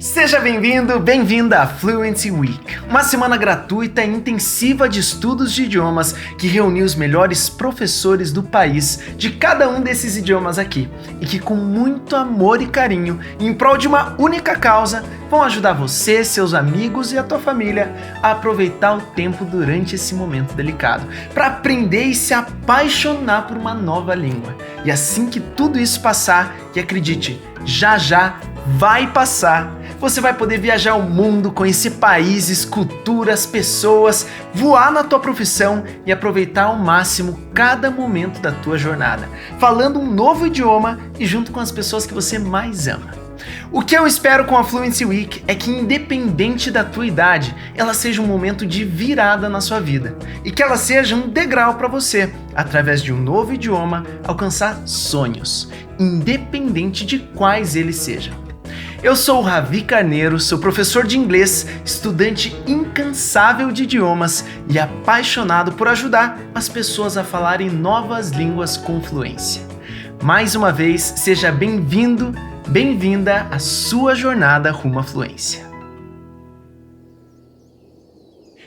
Seja bem-vindo, bem-vinda à Fluency Week, uma semana gratuita e intensiva de estudos de idiomas que reuniu os melhores professores do país de cada um desses idiomas aqui e que com muito amor e carinho, em prol de uma única causa, vão ajudar você, seus amigos e a tua família a aproveitar o tempo durante esse momento delicado, para aprender e se apaixonar por uma nova língua. E assim que tudo isso passar, e acredite, já vai passar, você vai poder viajar o mundo, conhecer países, culturas, pessoas, voar na tua profissão e aproveitar ao máximo cada momento da tua jornada, falando um novo idioma e junto com as pessoas que você mais ama. O que eu espero com a Fluency Week é que, independente da tua idade, ela seja um momento de virada na sua vida e que ela seja um degrau para você, através de um novo idioma, alcançar sonhos, independente de quais eles sejam. Eu sou o Ravi Carneiro, sou professor de inglês, estudante incansável de idiomas e apaixonado por ajudar as pessoas a falarem novas línguas com fluência. Mais uma vez, seja bem-vindo, bem-vinda à sua jornada rumo à fluência.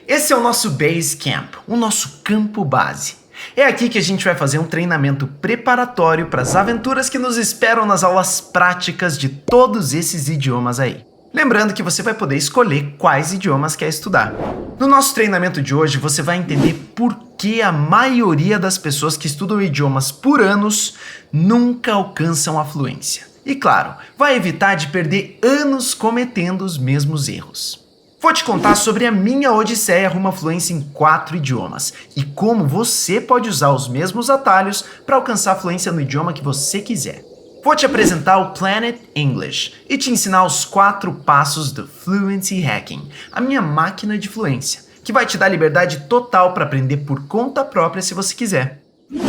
Esse é o nosso Base Camp, o nosso campo base. É aqui que a gente vai fazer um treinamento preparatório para as aventuras que nos esperam nas aulas práticas de todos esses idiomas aí. Lembrando que você vai poder escolher quais idiomas quer estudar. No nosso treinamento de hoje, você vai entender por que a maioria das pessoas que estudam idiomas por anos nunca alcançam a fluência. E claro, vai evitar de perder anos cometendo os mesmos erros. Vou te contar sobre a minha odisseia rumo à fluência em 4 idiomas e como você pode usar os mesmos atalhos para alcançar a fluência no idioma que você quiser. Vou te apresentar o Planet English e te ensinar os 4 passos do Fluency Hacking, a minha máquina de fluência, que vai te dar liberdade total para aprender por conta própria se você quiser.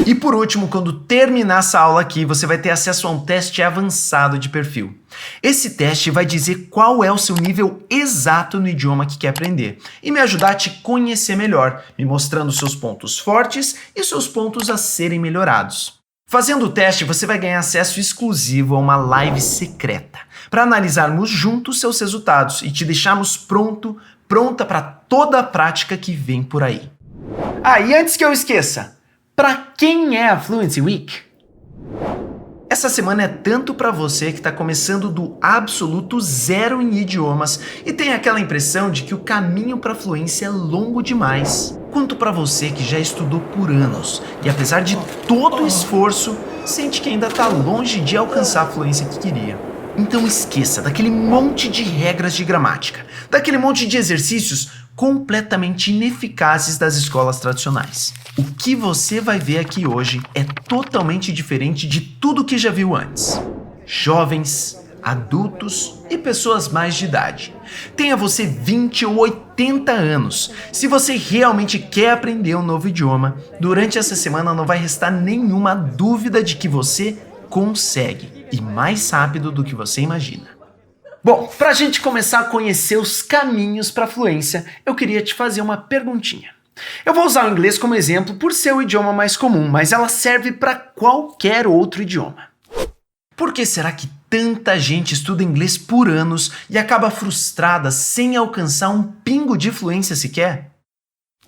E por último, quando terminar essa aula aqui, você vai ter acesso a um teste avançado de perfil. Esse teste vai dizer qual é o seu nível exato no idioma que quer aprender e me ajudar a te conhecer melhor, me mostrando seus pontos fortes e seus pontos a serem melhorados. Fazendo o teste, você vai ganhar acesso exclusivo a uma live secreta para analisarmos juntos seus resultados e te deixarmos pronta para toda a prática que vem por aí. E antes que eu esqueça, para quem é a Fluency Week? Essa semana é tanto para você que está começando do absoluto zero em idiomas e tem aquela impressão de que o caminho para a fluência é longo demais, quanto para você que já estudou por anos e apesar de todo o esforço, sente que ainda está longe de alcançar a fluência que queria. Então esqueça daquele monte de regras de gramática, daquele monte de exercícios completamente ineficazes das escolas tradicionais. O que você vai ver aqui hoje é totalmente diferente de tudo que já viu antes. Jovens, adultos e pessoas mais de idade. Tenha você 20 ou 80 anos. Se você realmente quer aprender um novo idioma, durante essa semana não vai restar nenhuma dúvida de que você consegue e mais rápido do que você imagina. Bom, para a gente começar a conhecer os caminhos para a fluência, eu queria te fazer uma perguntinha. Eu vou usar o inglês como exemplo por ser o idioma mais comum, mas ela serve para qualquer outro idioma. Por que será que tanta gente estuda inglês por anos e acaba frustrada sem alcançar um pingo de fluência sequer?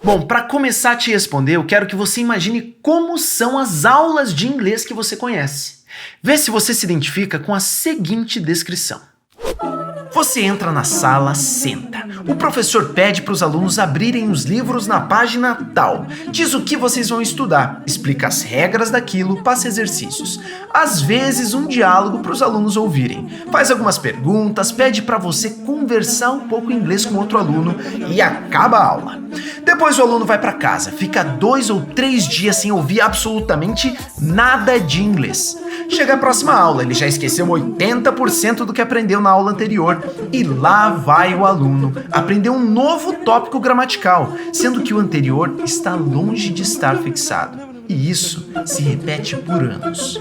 Bom, para começar a te responder, eu quero que você imagine como são as aulas de inglês que você conhece. Vê se você se identifica com a seguinte descrição. Você entra na sala, senta. O professor pede para os alunos abrirem os livros na página tal. Diz o que vocês vão estudar, explica as regras daquilo, passa exercícios. Às vezes, um diálogo para os alunos ouvirem. Faz algumas perguntas, pede para você conversar um pouco em inglês com outro aluno e acaba a aula. Depois o aluno vai para casa, fica 2 ou 3 dias sem ouvir absolutamente nada de inglês. Chega a próxima aula, ele já esqueceu 80% do que aprendeu na aula anterior e lá vai o aluno aprender um novo tópico gramatical, sendo que o anterior está longe de estar fixado. E isso se repete por anos.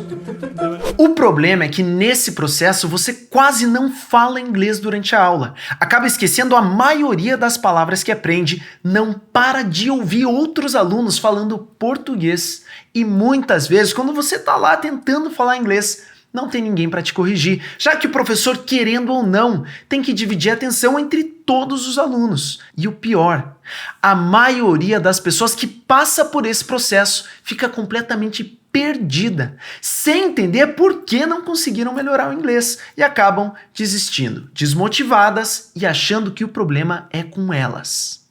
O problema é que nesse processo você quase não fala inglês durante a aula, acaba esquecendo a maioria das palavras que aprende, não para de ouvir outros alunos falando português e muitas vezes quando você está lá tentando falar inglês, não tem ninguém para te corrigir, já que o professor, querendo ou não, tem que dividir a atenção entre todos os alunos. E o pior, a maioria das pessoas que passa por esse processo fica completamente perdida, sem entender por que não conseguiram melhorar o inglês e acabam desistindo, desmotivadas e achando que o problema é com elas.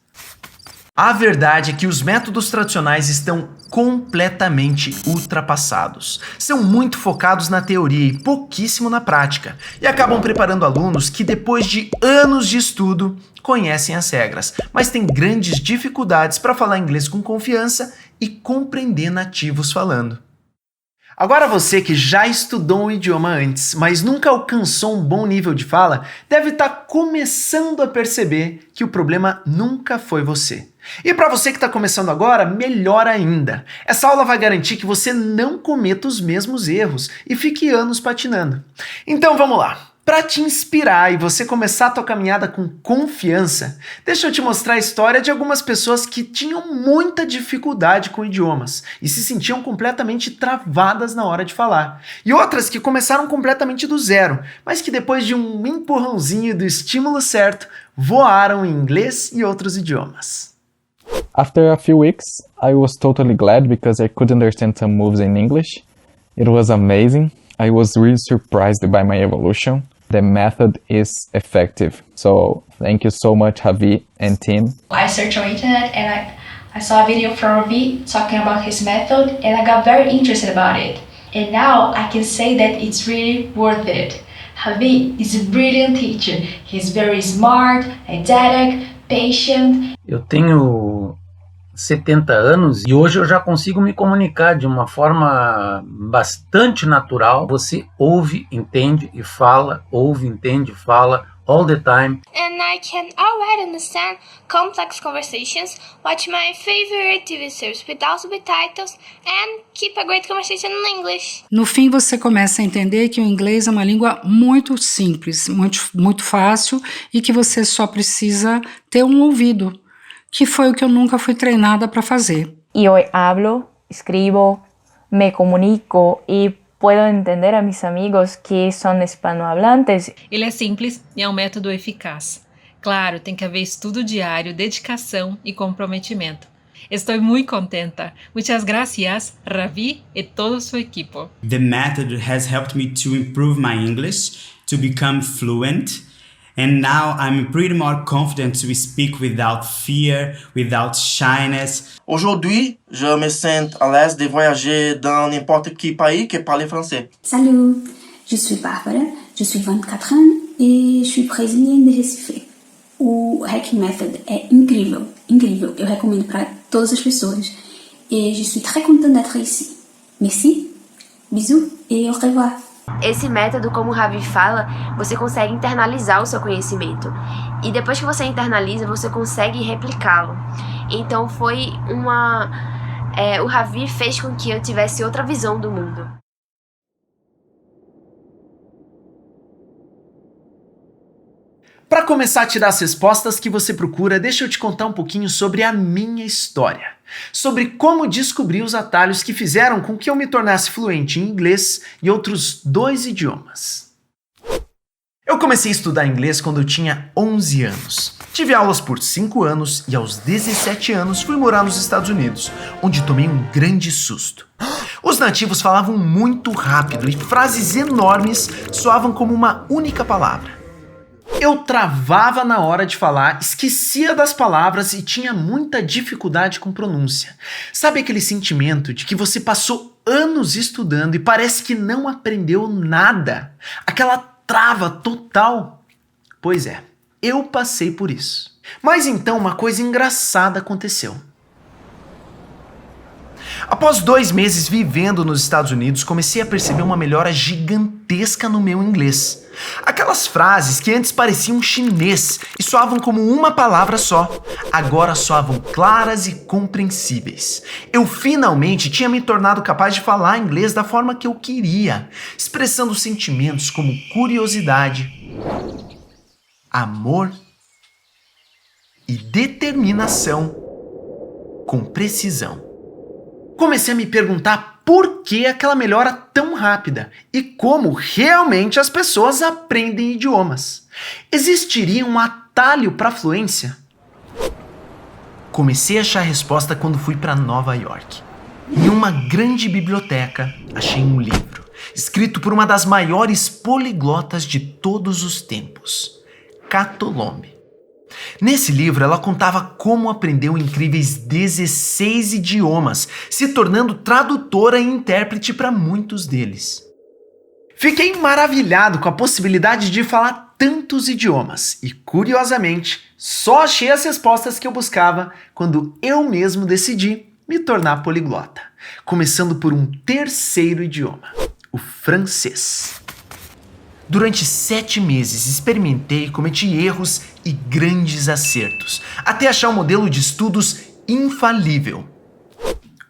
A verdade é que os métodos tradicionais estão completamente ultrapassados. São muito focados na teoria e pouquíssimo na prática, e acabam preparando alunos que, depois de anos de estudo, conhecem as regras, mas têm grandes dificuldades para falar inglês com confiança e compreender nativos falando. Agora você que já estudou um idioma antes, mas nunca alcançou um bom nível de fala, deve estar começando a perceber que o problema nunca foi você. E para você que está começando agora, melhor ainda. Essa aula vai garantir que você não cometa os mesmos erros e fique anos patinando. Então vamos lá. Para te inspirar e você começar a tua caminhada com confiança, deixa eu te mostrar a história de algumas pessoas que tinham muita dificuldade com idiomas e se sentiam completamente travadas na hora de falar. E outras que começaram completamente do zero, mas que depois de um empurrãozinho e do estímulo certo, voaram em inglês e outros idiomas. After a few weeks, I was totally glad because I could understand some moves in English. It was amazing. I was really surprised by my evolution. The method is effective. So thank you so much, Javi and team. I searched on internet and I saw a video from Ravi talking about his method and I got very interested about it. And now I can say that it's really worth it. Javi is a brilliant teacher. He's very smart, didactic, patient. Eu tenho 70 anos e hoje eu já consigo me comunicar de uma forma bastante natural. Você ouve, entende e fala, ouve, entende e fala all the time. And I can already understand complex conversations, watch my favorite TV series without subtitles and keep a great conversation in English. No fim você começa a entender que o inglês é uma língua muito simples, muito fácil e que você só precisa ter um ouvido, que foi o que eu nunca fui treinada para fazer. Y hoy hablo, escribo, me comunico y puedo entender a mis amigos que son hispanohablantes. Ele é simples e é um método eficaz. Claro, tem que haver estudo diário, dedicação e comprometimento. Estou muito contenta. Muchas gracias, Ravi e todo su equipo. The method has helped me to improve my English, to become fluent. And now I'm pretty more confident to speak without fear, without shyness. Aujourd'hui, je me sens à l'aise de voyager dans n'importe quel pays qui parle français. Salut, je suis Bárbara, je suis 24 ans et je suis brésilienne de Recife. O Hacking Method é incrível, incrível. Eu recomendo para todas as pessoas. Et je suis très contente d'être ici. Merci, bisous et au revoir. Esse método, como o Ravi fala, você consegue internalizar o seu conhecimento. E depois que você internaliza, você consegue replicá-lo. Então o Ravi fez com que eu tivesse outra visão do mundo. Para começar a te dar as respostas que você procura, deixa eu te contar um pouquinho sobre a minha história. Sobre como descobri os atalhos que fizeram com que eu me tornasse fluente em inglês e outros 2 idiomas. Eu comecei a estudar inglês quando eu tinha 11 anos. Tive aulas por 5 anos e aos 17 anos fui morar nos Estados Unidos, onde tomei um grande susto. Os nativos falavam muito rápido e frases enormes soavam como uma única palavra. Eu travava na hora de falar, esquecia das palavras e tinha muita dificuldade com pronúncia. Sabe aquele sentimento de que você passou anos estudando e parece que não aprendeu nada? Aquela trava total? Pois é, eu passei por isso. Mas então uma coisa engraçada aconteceu. Após 2 meses vivendo nos Estados Unidos, comecei a perceber uma melhora gigantesca no meu inglês. Aquelas frases que antes pareciam chinês e soavam como uma palavra só, agora soavam claras e compreensíveis. Eu finalmente tinha me tornado capaz de falar inglês da forma que eu queria, expressando sentimentos como curiosidade, amor e determinação com precisão. Comecei a me perguntar por que aquela melhora tão rápida e como realmente as pessoas aprendem idiomas. Existiria um atalho para a fluência? Comecei a achar a resposta quando fui para Nova York. Em uma grande biblioteca, achei um livro, escrito por uma das maiores poliglotas de todos os tempos, Cato Lombe. Nesse livro, ela contava como aprendeu incríveis 16 idiomas, se tornando tradutora e intérprete para muitos deles. Fiquei maravilhado com a possibilidade de falar tantos idiomas e, curiosamente, só achei as respostas que eu buscava quando eu mesmo decidi me tornar poliglota, começando por um terceiro idioma, o francês. Durante 7 meses experimentei, cometi erros e grandes acertos, até achar um modelo de estudos infalível.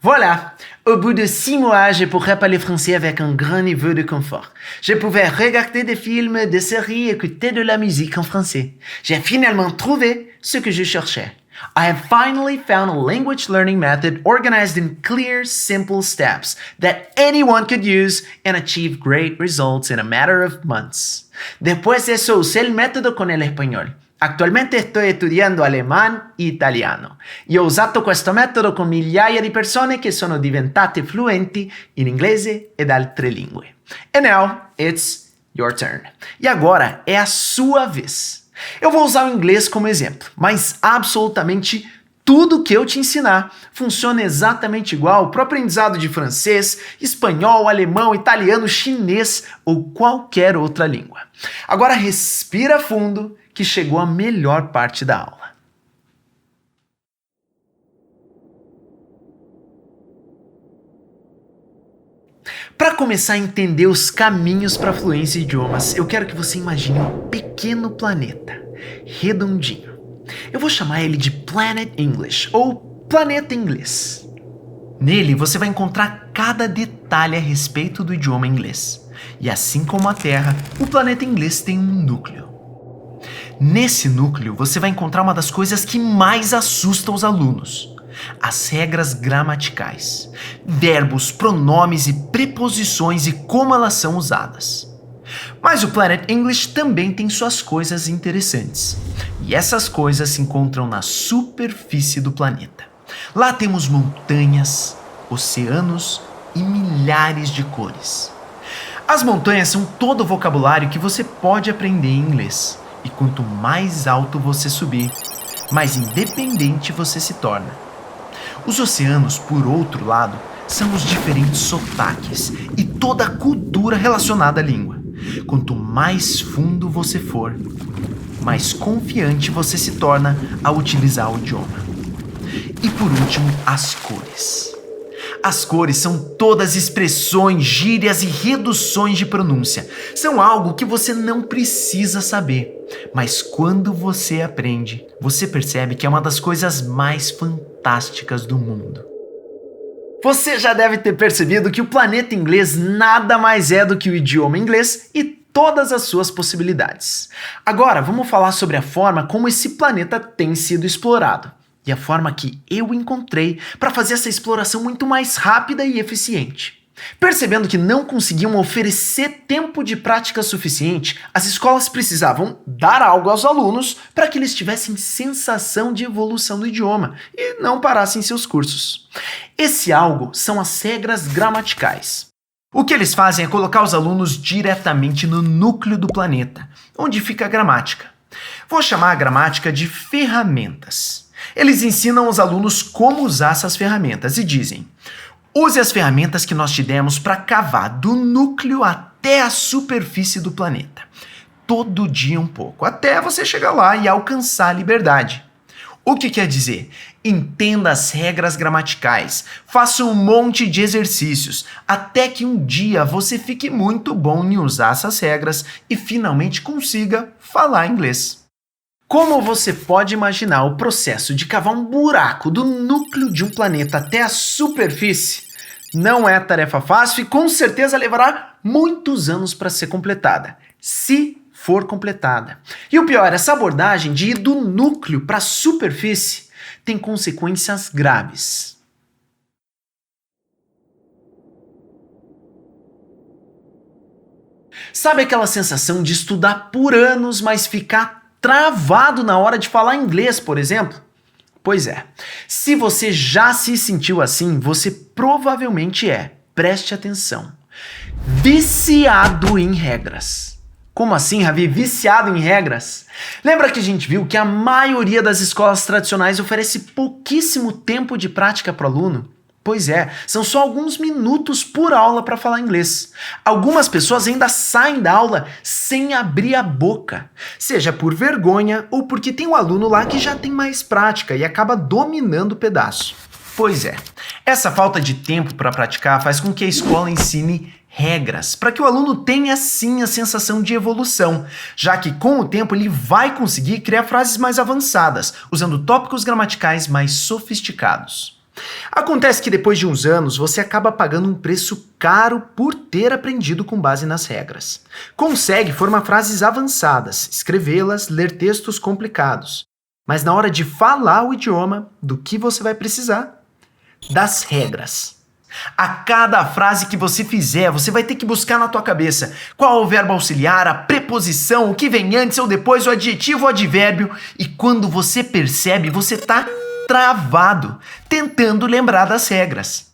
Voilà! Au bout de 6 mois, je pourrais parler français avec un grand niveau de confort. Je pouvais regarder des films, des séries, écouter de la musique en français. J'ai finalement trouvé ce que je cherchais. I have finally found a language learning method organized in clear, simple steps that anyone could use and achieve great results in a matter of months. Después de eso, usé el método con el español. Attualmente estoy estudiando alemán e italiano e ho usato questo metodo con migliaia di persone che sono diventate fluenti in inglese ed altre lingue. And now, it's your turn. E agora é a sua vez. Eu vou usar o inglês como exemplo, mas absolutamente tudo que eu te ensinar funciona exatamente igual para o aprendizado de francês, espanhol, alemão, italiano, chinês ou qualquer outra língua. Agora respira fundo, que chegou a melhor parte da aula. Para começar a entender os caminhos para a fluência em idiomas, eu quero que você imagine um pequeno planeta, redondinho. Eu vou chamar ele de Planet English, ou Planeta Inglês. Nele você vai encontrar cada detalhe a respeito do idioma inglês. E assim como a Terra, o planeta inglês tem um núcleo. Nesse núcleo, você vai encontrar uma das coisas que mais assusta os alunos: as regras gramaticais, verbos, pronomes e preposições e como elas são usadas. Mas o Planet English também tem suas coisas interessantes. E essas coisas se encontram na superfície do planeta. Lá temos montanhas, oceanos e milhares de cores. As montanhas são todo o vocabulário que você pode aprender em inglês. E quanto mais alto você subir, mais independente você se torna. Os oceanos, por outro lado, são os diferentes sotaques e toda a cultura relacionada à língua. Quanto mais fundo você for, mais confiante você se torna ao utilizar o idioma. E por último, as cores. As cores são todas expressões, gírias e reduções de pronúncia. São algo que você não precisa saber, mas quando você aprende, você percebe que é uma das coisas mais fantásticas do mundo. Você já deve ter percebido que o planeta inglês nada mais é do que o idioma inglês e todas as suas possibilidades. Agora, vamos falar sobre a forma como esse planeta tem sido explorado. E a forma que eu encontrei para fazer essa exploração muito mais rápida e eficiente. Percebendo que não conseguiam oferecer tempo de prática suficiente, as escolas precisavam dar algo aos alunos para que eles tivessem sensação de evolução do idioma e não parassem seus cursos. Esse algo são as regras gramaticais. O que eles fazem é colocar os alunos diretamente no núcleo do planeta, onde fica a gramática. Vou chamar a gramática de ferramentas. Eles ensinam os alunos como usar essas ferramentas e dizem: use as ferramentas que nós te demos para cavar do núcleo até a superfície do planeta. Todo dia um pouco, até você chegar lá e alcançar a liberdade. O que quer dizer? Entenda as regras gramaticais, faça um monte de exercícios, até que um dia você fique muito bom em usar essas regras e finalmente consiga falar inglês. Como você pode imaginar o processo de cavar um buraco do núcleo de um planeta até a superfície? Não é tarefa fácil e com certeza levará muitos anos para ser completada, se for completada. E o pior, essa abordagem de ir do núcleo para a superfície tem consequências graves. Sabe aquela sensação de estudar por anos, mas ficar travado na hora de falar inglês, por exemplo? Pois é, se você já se sentiu assim, você provavelmente preste atenção, viciado em regras. Como assim, Ravi? Viciado em regras? Lembra que a gente viu que a maioria das escolas tradicionais oferece pouquíssimo tempo de prática para o aluno? Pois é, são só alguns minutos por aula para falar inglês. Algumas pessoas ainda saem da aula sem abrir a boca, seja por vergonha ou porque tem um aluno lá que já tem mais prática e acaba dominando o pedaço. Pois é, essa falta de tempo para praticar faz com que a escola ensine regras, para que o aluno tenha sim a sensação de evolução, já que com o tempo ele vai conseguir criar frases mais avançadas, usando tópicos gramaticais mais sofisticados. Acontece que depois de uns anos você acaba pagando um preço caro por ter aprendido com base nas regras. Consegue formar frases avançadas, escrevê-las, ler textos complicados. Mas na hora de falar o idioma, do que você vai precisar? Das regras. A cada frase que você fizer, você vai ter que buscar na tua cabeça qual é o verbo auxiliar, a preposição, o que vem antes ou depois, o adjetivo ou advérbio. E quando você percebe, você está travado, tentando lembrar das regras.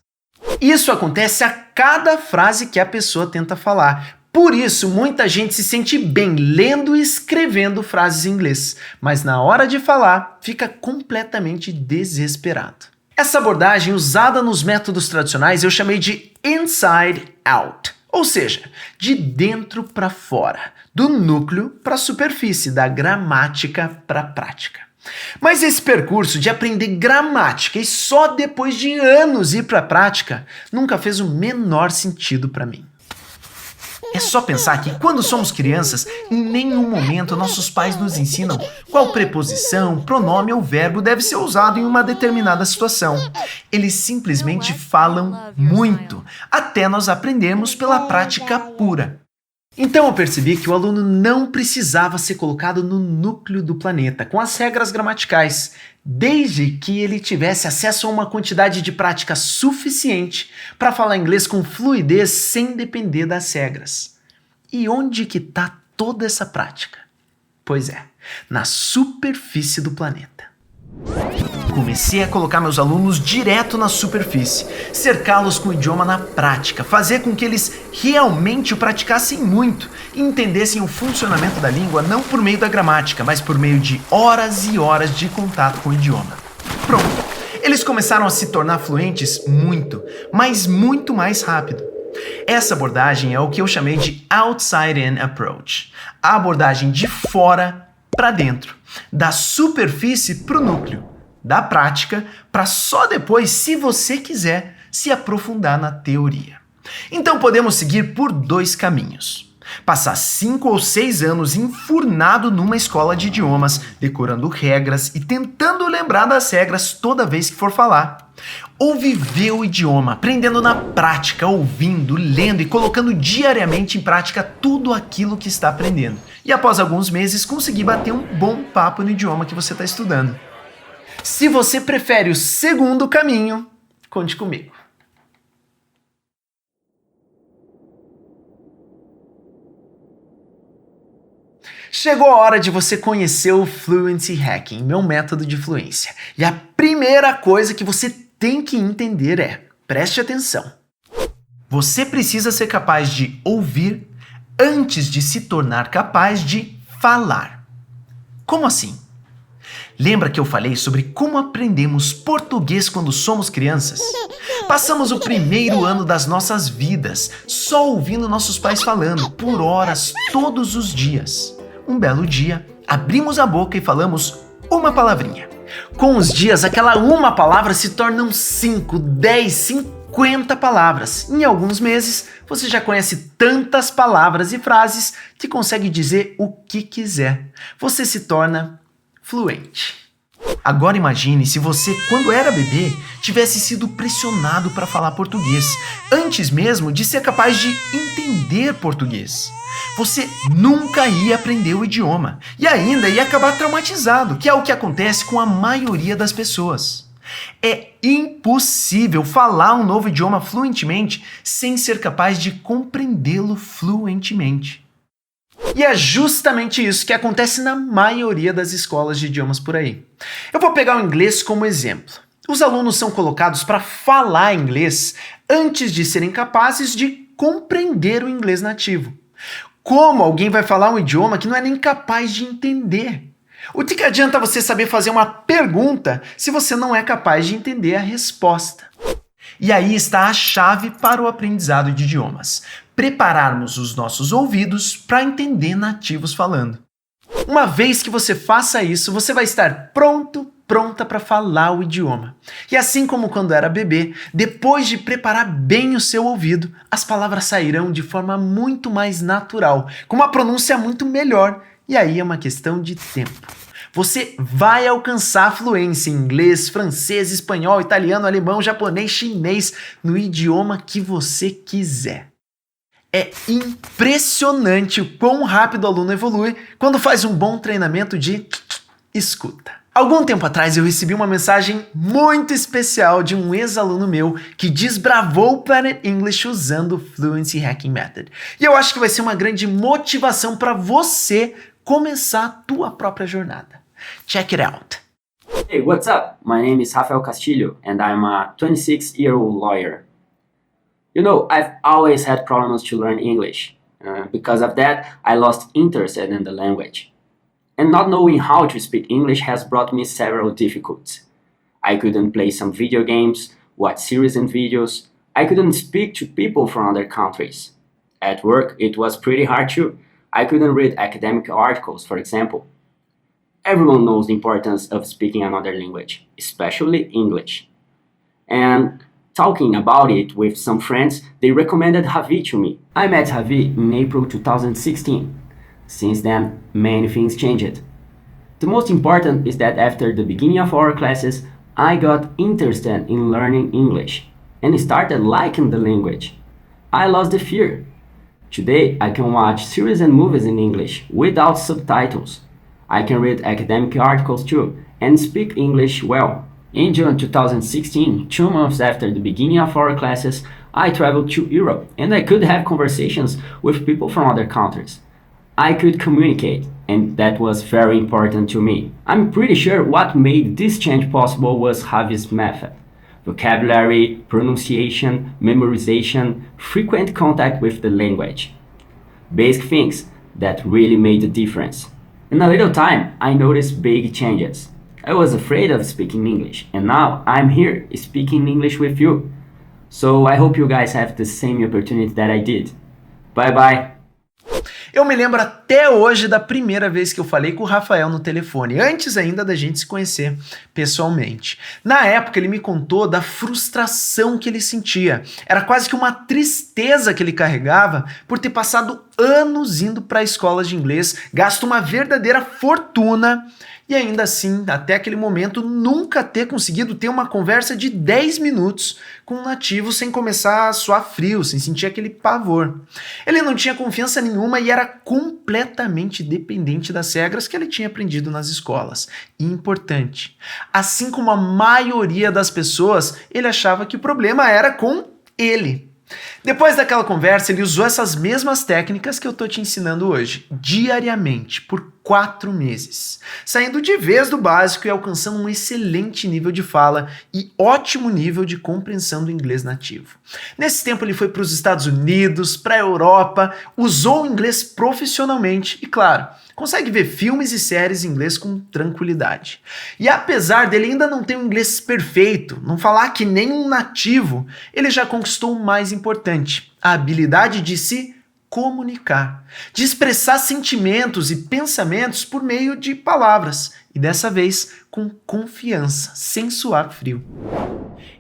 Isso acontece a cada frase que a pessoa tenta falar. Por isso, muita gente se sente bem lendo e escrevendo frases em inglês, mas na hora de falar, fica completamente desesperado. Essa abordagem usada nos métodos tradicionais eu chamei de inside out, ou seja, de dentro para fora, do núcleo para a superfície, da gramática para a prática. Mas esse percurso de aprender gramática e só depois de anos ir para a prática nunca fez o menor sentido para mim. É só pensar que quando somos crianças, em nenhum momento nossos pais nos ensinam qual preposição, pronome ou verbo deve ser usado em uma determinada situação. Eles simplesmente falam muito, até nós aprendermos pela prática pura. Então eu percebi que o aluno não precisava ser colocado no núcleo do planeta, com as regras gramaticais, desde que ele tivesse acesso a uma quantidade de prática suficiente para falar inglês com fluidez sem depender das regras. E onde que está toda essa prática? Pois é, na superfície do planeta. Comecei a colocar meus alunos direto na superfície, cercá-los com o idioma na prática, fazer com que eles realmente o praticassem muito e entendessem o funcionamento da língua não por meio da gramática, mas por meio de horas e horas de contato com o idioma. Pronto, eles começaram a se tornar fluentes muito, mas muito mais rápido. Essa abordagem é o que eu chamei de outside-in approach, a abordagem de fora para dentro, da superfície para o núcleo, da prática para só depois, se você quiser, se aprofundar na teoria. Então podemos seguir por dois caminhos. Passar 5 ou 6 anos enfurnado numa escola de idiomas, decorando regras e tentando lembrar das regras toda vez que for falar. Ou viver o idioma, aprendendo na prática, ouvindo, lendo e colocando diariamente em prática tudo aquilo que está aprendendo. E após alguns meses conseguir bater um bom papo no idioma que você está estudando. Se você prefere o segundo caminho, conte comigo. Chegou a hora de você conhecer o Fluency Hacking, meu método de fluência. E a primeira coisa que você tem que entender preste atenção. Você precisa ser capaz de ouvir antes de se tornar capaz de falar. Como assim? Lembra que eu falei sobre como aprendemos português quando somos crianças? Passamos o primeiro ano das nossas vidas só ouvindo nossos pais falando por horas todos os dias. Um belo dia, abrimos a boca e falamos uma palavrinha. Com os dias, aquela uma palavra se tornam 5, 10, 50 palavras. Em alguns meses, você já conhece tantas palavras e frases que consegue dizer o que quiser. Você se torna fluente. Agora imagine se você, quando era bebê, tivesse sido pressionado para falar português, antes mesmo de ser capaz de entender português. Você nunca ia aprender o idioma e ainda ia acabar traumatizado, que é o que acontece com a maioria das pessoas. É impossível falar um novo idioma fluentemente sem ser capaz de compreendê-lo fluentemente. E é justamente isso que acontece na maioria das escolas de idiomas por aí. Eu vou pegar o inglês como exemplo. Os alunos são colocados para falar inglês antes de serem capazes de compreender o inglês nativo. Como alguém vai falar um idioma que não é nem capaz de entender? O que adianta você saber fazer uma pergunta se você não é capaz de entender a resposta? E aí está a chave para o aprendizado de idiomas. Prepararmos os nossos ouvidos para entender nativos falando. Uma vez que você faça isso, você vai estar pronta para falar o idioma. E assim como quando era bebê, depois de preparar bem o seu ouvido, as palavras sairão de forma muito mais natural, com uma pronúncia muito melhor. E aí é uma questão de tempo. Você vai alcançar a fluência em inglês, francês, espanhol, italiano, alemão, japonês, chinês, no idioma que você quiser. É impressionante o quão rápido o aluno evolui quando faz um bom treinamento de escuta. Algum tempo atrás eu recebi uma mensagem muito especial de um ex-aluno meu que desbravou o Planet English usando o Fluency Hacking Method. E eu acho que vai ser uma grande motivação para você começar a tua própria jornada. Check it out. Hey, what's up? My name is Rafael Castillo and I'm a 26-year-old lawyer. You know, I've always had problems to learn English. Because of that, I lost interest in the language. And not knowing how to speak English has brought me several difficulties. I couldn't play some video games, watch series and videos. I couldn't speak to people from other countries. At work, it was pretty hard too. I couldn't read academic articles, for example. Everyone knows the importance of speaking another language, especially English. And talking about it with some friends, they recommended Javi to me. I met Javi in April 2016. Since then, many things changed. The most important is that after the beginning of our classes, I got interested in learning English and started liking the language. I lost the fear. Today, I can watch series and movies in English without subtitles. I can read academic articles too and speak English well. In June 2016, 2 months after the beginning of our classes, I traveled to Europe and I could have conversations with people from other countries. I could communicate, and that was very important to me. I'm pretty sure what made this change possible was Javi's method. Vocabulary, pronunciation, memorization, frequent contact with the language. Basic things that really made a difference. In a little time, I noticed big changes. I was afraid of speaking English, and now I'm here speaking English with you. So I hope you guys have the same opportunity that I did. Bye bye! Eu me lembro até hoje da primeira vez que eu falei com o Rafael no telefone, antes ainda da gente se conhecer pessoalmente. Na época ele me contou da frustração que ele sentia. Era quase que uma tristeza que ele carregava por ter passado anos indo para escolas de inglês, gasto uma verdadeira fortuna e ainda assim, até aquele momento, nunca ter conseguido ter uma conversa de 10 minutos com um nativo sem começar a suar frio, sem sentir aquele pavor. Ele não tinha confiança nenhuma e era completamente dependente das regras que ele tinha aprendido nas escolas. E importante, assim como a maioria das pessoas, ele achava que o problema era com ele. Depois daquela conversa, ele usou essas mesmas técnicas que eu tô te ensinando hoje, diariamente, por 4 meses, saindo de vez do básico e alcançando um excelente nível de fala e ótimo nível de compreensão do inglês nativo. Nesse tempo ele foi para os Estados Unidos, para a Europa, usou o inglês profissionalmente e, claro, consegue ver filmes e séries em inglês com tranquilidade. E apesar dele ainda não ter um inglês perfeito, não falar que nem um nativo, ele já conquistou o mais importante, a habilidade de se comunicar, de expressar sentimentos e pensamentos por meio de palavras, e dessa vez com confiança, sem suar frio.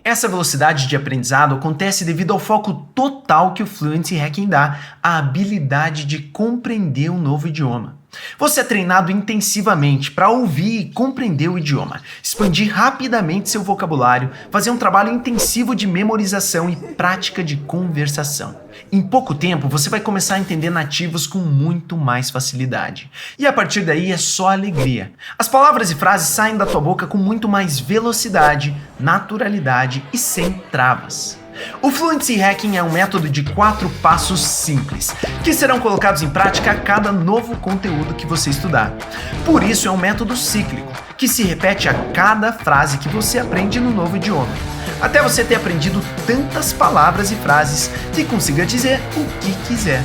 Essa velocidade de aprendizado acontece devido ao foco total que o Fluency Hacking dá à habilidade de compreender um novo idioma. Você é treinado intensivamente para ouvir e compreender o idioma, expandir rapidamente seu vocabulário, fazer um trabalho intensivo de memorização e prática de conversação. Em pouco tempo, você vai começar a entender nativos com muito mais facilidade. E a partir daí é só alegria. As palavras e frases saem da tua boca com muito mais velocidade, naturalidade e sem travas. O Fluency Hacking é um método de 4 passos simples, que serão colocados em prática a cada novo conteúdo que você estudar. Por isso é um método cíclico, que se repete a cada frase que você aprende no novo idioma, até você ter aprendido tantas palavras e frases que consiga dizer o que quiser.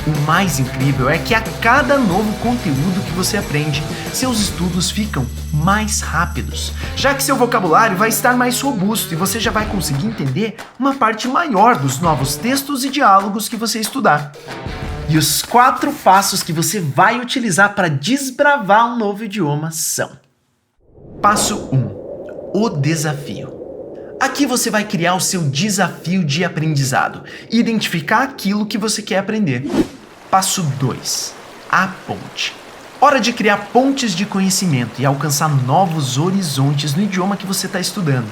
O mais incrível é que a cada novo conteúdo que você aprende, seus estudos ficam mais rápidos, já que seu vocabulário vai estar mais robusto e você já vai conseguir entender uma parte maior dos novos textos e diálogos que você estudar. E os 4 passos que você vai utilizar para desbravar um novo idioma são: Passo 1. O desafio. Aqui você vai criar o seu desafio de aprendizado e identificar aquilo que você quer aprender. Passo 2. A ponte. Hora de criar pontes de conhecimento e alcançar novos horizontes no idioma que você está estudando.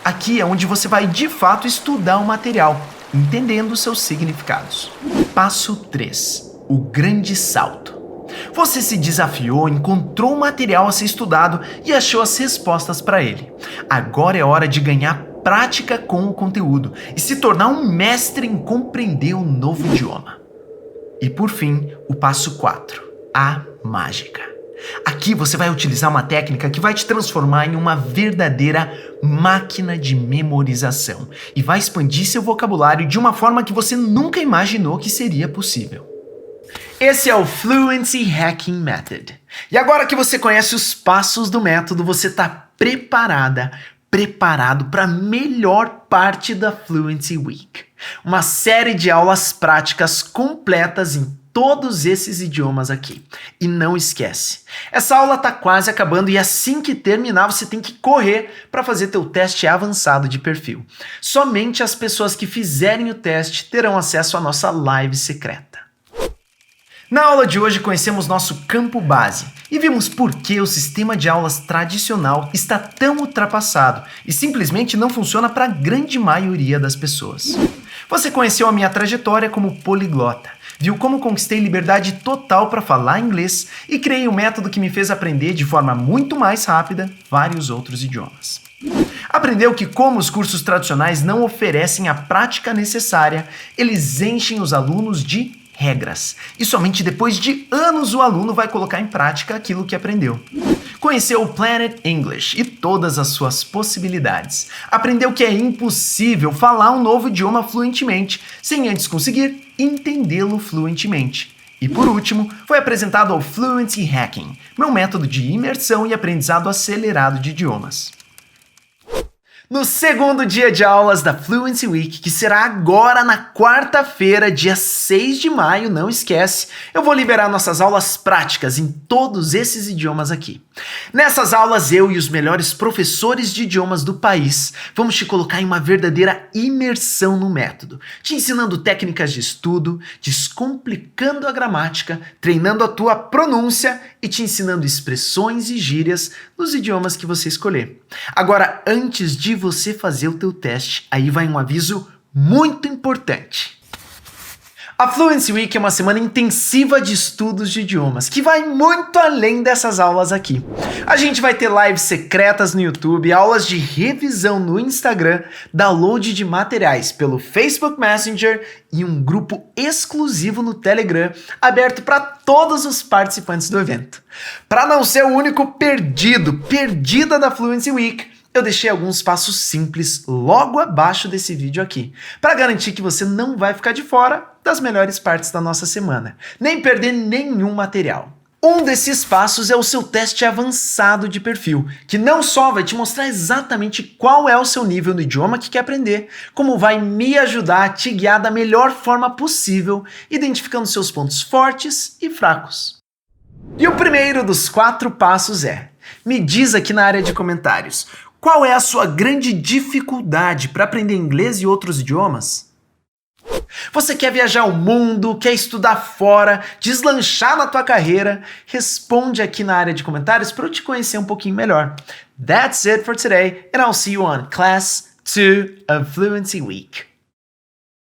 Aqui é onde você vai de fato estudar o material, entendendo seus significados. Passo 3. O grande salto. Você se desafiou, encontrou o material a ser estudado e achou as respostas para ele. Agora é hora de ganhar prática com o conteúdo e se tornar um mestre em compreender um novo idioma. E por fim, o passo 4, a mágica. Aqui você vai utilizar uma técnica que vai te transformar em uma verdadeira máquina de memorização e vai expandir seu vocabulário de uma forma que você nunca imaginou que seria possível. Esse é o Fluency Hacking Method. E agora que você conhece os passos do método, você está preparado para a melhor parte da Fluency Week. Uma série de aulas práticas completas em todos esses idiomas aqui. E não esquece, essa aula está quase acabando e assim que terminar você tem que correr para fazer teu teste avançado de perfil. Somente as pessoas que fizerem o teste terão acesso à nossa live secreta. Na aula de hoje conhecemos nosso campo base e vimos por que o sistema de aulas tradicional está tão ultrapassado e simplesmente não funciona para a grande maioria das pessoas. Você conheceu a minha trajetória como poliglota, viu como conquistei liberdade total para falar inglês e criei um método que me fez aprender de forma muito mais rápida vários outros idiomas. Aprendeu que como os cursos tradicionais não oferecem a prática necessária, eles enchem os alunos de regras. E somente depois de anos o aluno vai colocar em prática aquilo que aprendeu. Conheceu o Planet English e todas as suas possibilidades. Aprendeu que é impossível falar um novo idioma fluentemente, sem antes conseguir entendê-lo fluentemente. E por último, foi apresentado ao Fluency Hacking, meu método de imersão e aprendizado acelerado de idiomas. No segundo dia de aulas da Fluency Week, que será agora na quarta-feira, dia 6 de maio, não esquece, eu vou liberar nossas aulas práticas em todos esses idiomas aqui. Nessas aulas, eu e os melhores professores de idiomas do país vamos te colocar em uma verdadeira imersão no método, te ensinando técnicas de estudo, descomplicando a gramática, treinando a tua pronúncia e te ensinando expressões e gírias nos idiomas que você escolher. Agora, antes de você fazer o teu teste, aí vai um aviso muito importante. A Fluency Week é uma semana intensiva de estudos de idiomas, que vai muito além dessas aulas aqui. A gente vai ter lives secretas no YouTube, aulas de revisão no Instagram, download de materiais pelo Facebook Messenger e um grupo exclusivo no Telegram, aberto para todos os participantes do evento. Para não ser o único perdida da Fluency Week, eu deixei alguns passos simples logo abaixo desse vídeo aqui, para garantir que você não vai ficar de fora das melhores partes da nossa semana, nem perder nenhum material. Um desses passos é o seu teste avançado de perfil, que não só vai te mostrar exatamente qual é o seu nível no idioma que quer aprender, como vai me ajudar a te guiar da melhor forma possível, identificando seus pontos fortes e fracos. E o primeiro dos 4 passos é: me diz aqui na área de comentários, qual é a sua grande dificuldade para aprender inglês e outros idiomas? Você quer viajar o mundo, quer estudar fora, deslanchar na tua carreira? Responde aqui na área de comentários para eu te conhecer um pouquinho melhor. That's it for today, and I'll see you on Class 2 of Fluency Week.